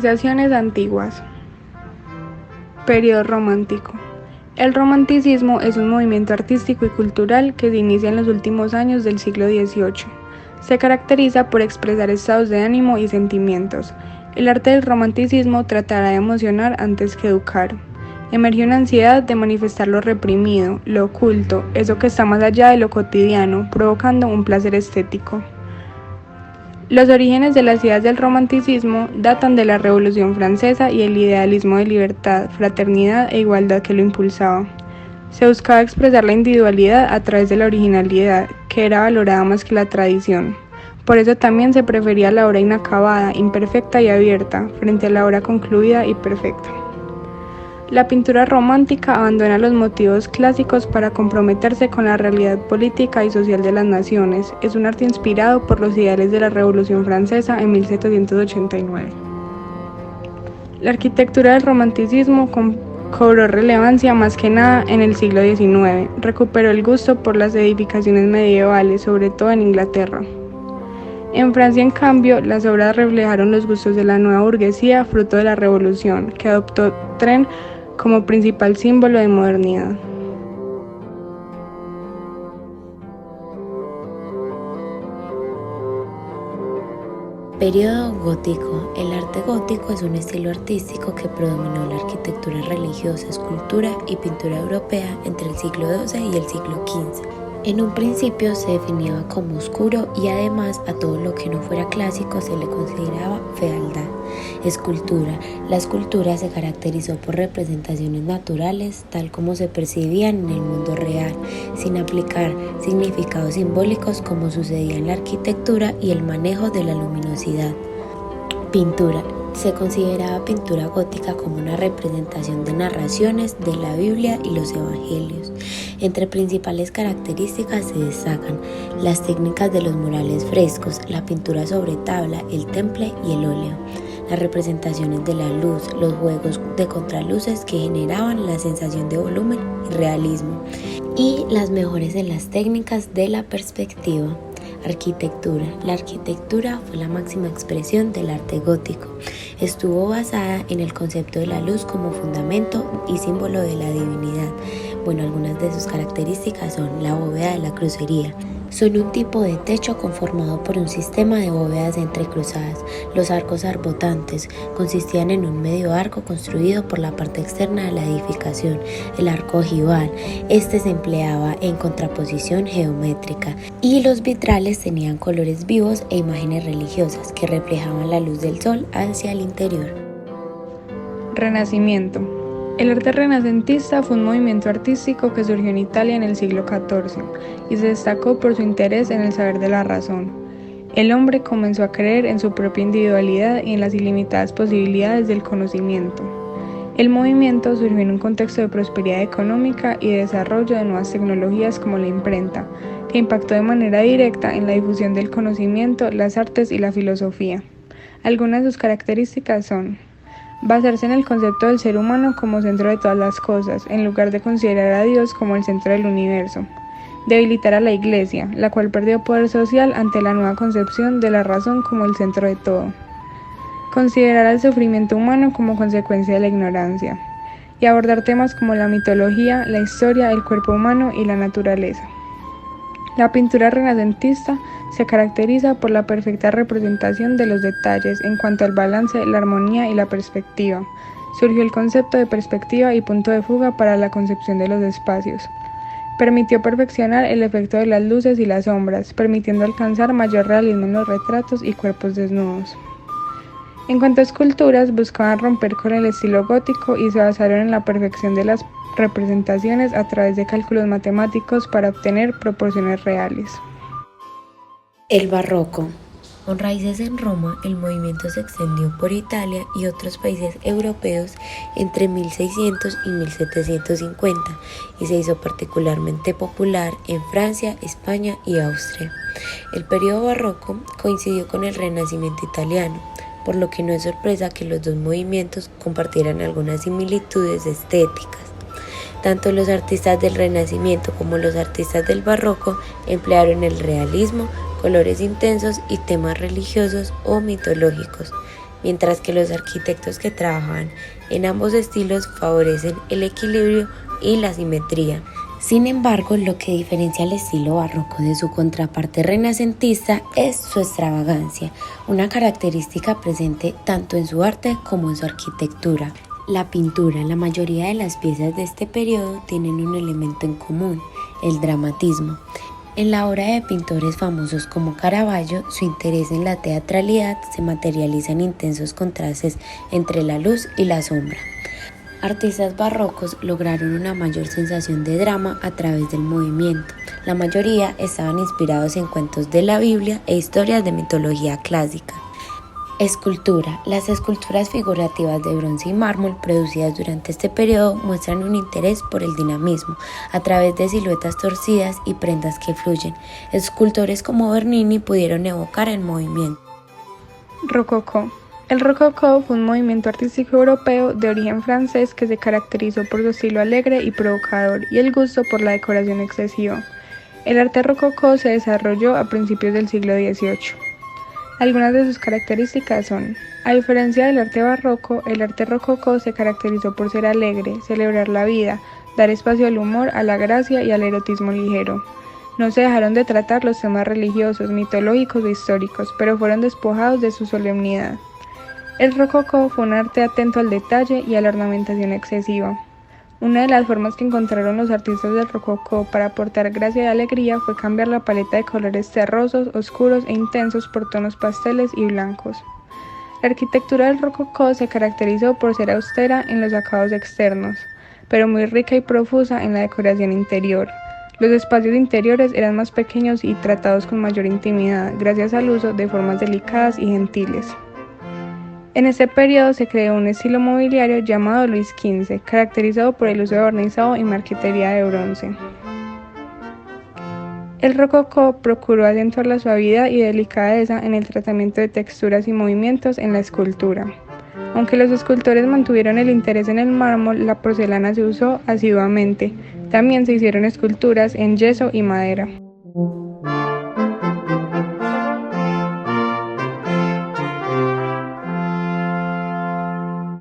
Civilizaciones antiguas. Periodo romántico. El romanticismo es un movimiento artístico y cultural que se inicia en los últimos años del siglo XVIII. Se caracteriza por expresar estados de ánimo y sentimientos. El arte del romanticismo tratará de emocionar antes que educar. Emerge una ansiedad de manifestar lo reprimido, lo oculto, eso que está más allá de lo cotidiano, provocando un placer estético. Los orígenes de las ideas del romanticismo datan de la Revolución Francesa y el idealismo de libertad, fraternidad e igualdad que lo impulsaba. Se buscaba expresar la individualidad a través de la originalidad, que era valorada más que la tradición. Por eso también se prefería la obra inacabada, imperfecta y abierta, frente a la obra concluida y perfecta. La pintura romántica abandona los motivos clásicos para comprometerse con la realidad política y social de las naciones. Es un arte inspirado por los ideales de la Revolución Francesa en 1789. La arquitectura del romanticismo cobró relevancia más que nada en el siglo XIX. Recuperó el gusto por las edificaciones medievales, sobre todo en Inglaterra. En Francia, en cambio, las obras reflejaron los gustos de la nueva burguesía, fruto de la Revolución, que adoptó tren como principal símbolo de modernidad. Periodo gótico. El arte gótico es un estilo artístico que predominó la arquitectura religiosa, escultura y pintura europea entre el siglo XII y el siglo XV. En un principio se definía como oscuro y además a todo lo que no fuera clásico se le consideraba fealdad. Escultura. La escultura se caracterizó por representaciones naturales tal como se percibían en el mundo real, sin aplicar significados simbólicos como sucedía en la arquitectura y el manejo de la luminosidad. Pintura. Se consideraba pintura gótica como una representación de narraciones de la Biblia y los Evangelios. Entre principales características se destacan las técnicas de los murales frescos, la pintura sobre tabla, el temple y el óleo, las representaciones de la luz, los juegos de contraluces que generaban la sensación de volumen y realismo, y las mejores en las técnicas de la perspectiva. Arquitectura. La arquitectura fue la máxima expresión del arte gótico. Estuvo basada en el concepto de la luz como fundamento y símbolo de la divinidad. Algunas de sus características son la bóveda de la crucería. Son un tipo de techo conformado por un sistema de bóvedas entrecruzadas. Los arcos arbotantes consistían en un medio arco construido por la parte externa de la edificación, el arco ojival. Este se empleaba en contraposición geométrica y los vitrales tenían colores vivos e imágenes religiosas que reflejaban la luz del sol hacia el interior. Renacimiento. El arte renacentista fue un movimiento artístico que surgió en Italia en el siglo XIV y se destacó por su interés en el saber de la razón. El hombre comenzó a creer en su propia individualidad y en las ilimitadas posibilidades del conocimiento. El movimiento surgió en un contexto de prosperidad económica y de desarrollo de nuevas tecnologías como la imprenta, que impactó de manera directa en la difusión del conocimiento, las artes y la filosofía. Algunas de sus características son: basarse en el concepto del ser humano como centro de todas las cosas, en lugar de considerar a Dios como el centro del universo. Debilitar a la Iglesia, la cual perdió poder social ante la nueva concepción de la razón como el centro de todo. Considerar al sufrimiento humano como consecuencia de la ignorancia. Y abordar temas como la mitología, la historia, el cuerpo humano y la naturaleza. La pintura renacentista se caracteriza por la perfecta representación de los detalles en cuanto al balance, la armonía y la perspectiva. Surgió el concepto de perspectiva y punto de fuga para la concepción de los espacios. Permitió perfeccionar el efecto de las luces y las sombras, permitiendo alcanzar mayor realismo en los retratos y cuerpos desnudos. En cuanto a esculturas, buscaban romper con el estilo gótico y se basaron en la perfección de las representaciones a través de cálculos matemáticos para obtener proporciones reales. El barroco. Con raíces en Roma, el movimiento se extendió por Italia y otros países europeos entre 1600 y 1750 y se hizo particularmente popular en Francia, España y Austria. El periodo barroco coincidió con el Renacimiento italiano, por lo que no es sorpresa que los dos movimientos compartieran algunas similitudes estéticas. Tanto los artistas del Renacimiento como los artistas del Barroco emplearon el realismo, colores intensos y temas religiosos o mitológicos. mientras que los arquitectos que trabajan en ambos estilos favorecen el equilibrio y la simetría. Sin embargo, lo que diferencia al estilo barroco de su contraparte renacentista es su extravagancia, una característica presente tanto en su arte como en su arquitectura. La pintura, la mayoría de las piezas de este periodo tienen un elemento en común, el dramatismo. En la obra de pintores famosos como Caravaggio, su interés en la teatralidad se materializa en intensos contrastes entre la luz y la sombra. Artistas barrocos lograron una mayor sensación de drama a través del movimiento. La mayoría estaban inspirados en cuentos de la Biblia e historias de mitología clásica. Escultura. Las esculturas figurativas de bronce y mármol producidas durante este periodo muestran un interés por el dinamismo a través de siluetas torcidas y prendas que fluyen. Escultores como Bernini pudieron evocar el movimiento. Rococó. El rococó fue un movimiento artístico europeo de origen francés que se caracterizó por su estilo alegre y provocador y el gusto por la decoración excesiva. El arte rococó se desarrolló a principios del siglo XVIII. Algunas de sus características son: a diferencia del arte barroco, el arte rococó se caracterizó por ser alegre, celebrar la vida, dar espacio al humor, a la gracia y al erotismo ligero. No se dejaron de tratar los temas religiosos, mitológicos o históricos, pero fueron despojados de su solemnidad. El rococó fue un arte atento al detalle y a la ornamentación excesiva. Una de las formas que encontraron los artistas del rococó para aportar gracia y alegría fue cambiar la paleta de colores terrosos, oscuros e intensos por tonos pasteles y blancos. La arquitectura del rococó se caracterizó por ser austera en los acabados externos, pero muy rica y profusa en la decoración interior. Los espacios interiores eran más pequeños y tratados con mayor intimidad, gracias al uso de formas delicadas y gentiles. En este periodo se creó un estilo mobiliario llamado Luis XV, caracterizado por el uso de barnizado y marquetería de bronce. El rococó procuró acentuar la suavidad y delicadeza en el tratamiento de texturas y movimientos en la escultura. Aunque los escultores mantuvieron el interés en el mármol, la porcelana se usó asiduamente. También se hicieron esculturas en yeso y madera.